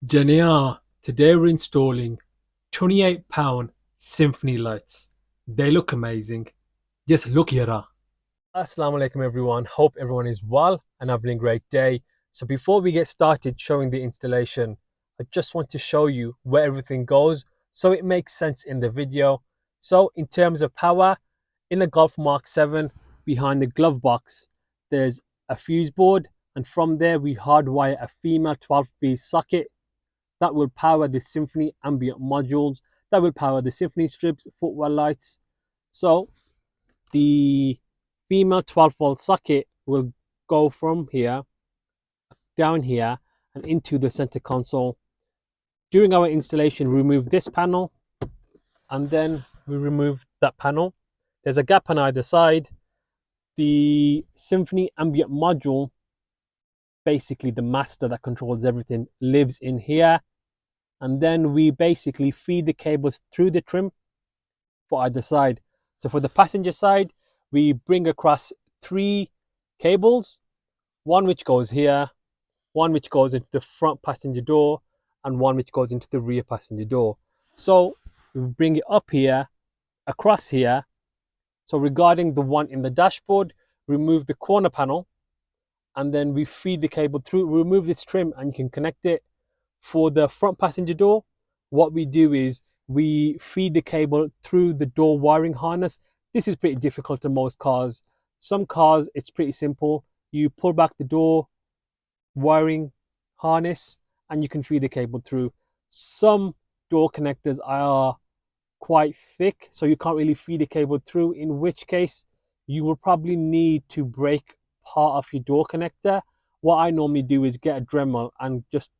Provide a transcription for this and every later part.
Jania, today we're installing £28 Symphony lights. They look amazing. Just look here. Assalamu alaikum everyone. Hope everyone is well and having a great day. So before we get started showing the installation, I just want to show you where everything goes so it makes sense in the video. So in terms of power, in the Golf Mark 7, behind the glove box, there's a fuse board, and from there we hardwire a female 12V socket that will power the Symphony ambient modules, that will power the Symphony strips, footwell lights. So the female 12-volt socket will go from here, down here, and into the center console. During our installation, we remove this panel, and then we remove that panel. There's a gap on either side. The Symphony ambient module, basically the master that controls everything, lives in here. And then we basically feed the cables through the trim for either side. So for the passenger side, we bring across 3 cables, one which goes here, one which goes into the front passenger door, and one which goes into the rear passenger door. So we bring it up here, across here. So regarding the one in the dashboard, remove the corner panel, and then we feed the cable through, remove this trim, and you can connect it. For the front passenger door, what we do is we feed the cable through the door wiring harness. This is pretty difficult in most cars. Some cars, it's pretty simple. You pull back the door wiring harness and you can feed the cable through. Some door connectors are quite thick, so you can't really feed the cable through, in which case you will probably need to break part of your door connector. What I normally do is get a Dremel and just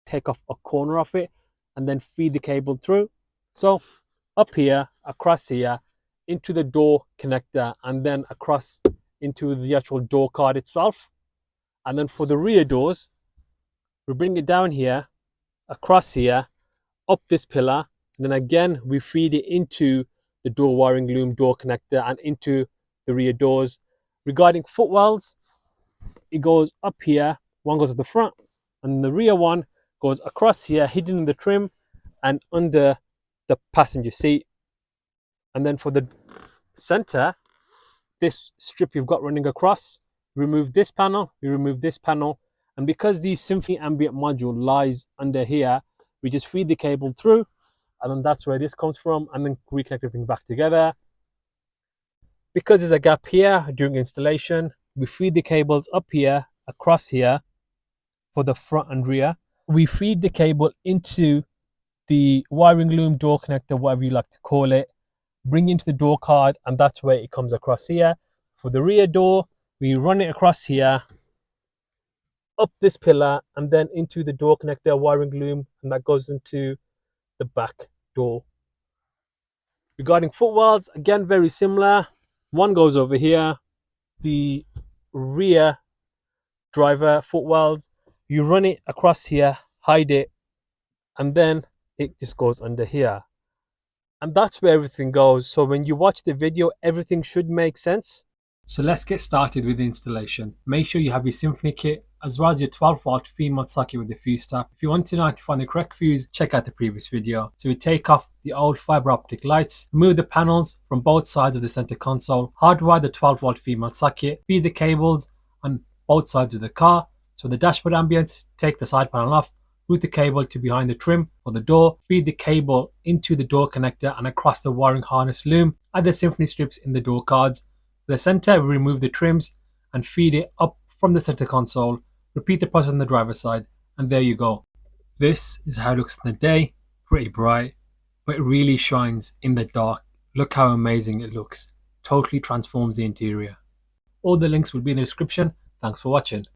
take off a corner of it and then feed the cable through. So up here, across here, into the door connector, and then across into the actual door card itself. And then for the rear doors, we bring it down here, across here, up this pillar, and then again we feed it into the door wiring loom, door connector, and into the rear doors. Regarding footwells, it goes up here, one goes to the front, and the rear one goes across here, hidden in the trim and under the passenger seat. And then for the center, this strip you've got running across, remove this panel, we remove this panel. And because the Symphony ambient module lies under here, we just feed the cable through, and then that's where this comes from, and then reconnect everything back together. Because there's a gap here during installation, we feed the cables up here, across here for the front and rear. We feed the cable into the wiring loom, door connector, whatever you like to call it, bring into the door card, and that's where it comes across here. For the rear door, we run it across here, up this pillar, and then into the door connector, wiring loom, and that goes into the back door. Regarding footwells, again, very similar. One goes over here, the rear driver footwells. You run it across here, hide it, and then it just goes under here. And that's where everything goes. So when you watch the video, everything should make sense. So let's get started with the installation. Make sure you have your Symphony kit as well as your 12-volt female socket with the fuse stop. If you want to know how to find the correct fuse, check out the previous video. So we take off the old fiber optic lights, remove the panels from both sides of the center console, hardwire the 12-volt female socket, feed the cables on both sides of the car. So the dashboard ambience, take the side panel off, route the cable to behind the trim for the door, feed the cable into the door connector and across the wiring harness loom, add the Symphony strips in the door cards. For the center, we remove the trims and feed it up from the center console. Repeat the process on the driver's side, and there you go. This is how it looks in the day, pretty bright, but it really shines in the dark. Look how amazing it looks. Totally transforms the interior. All the links will be in the description. Thanks for watching.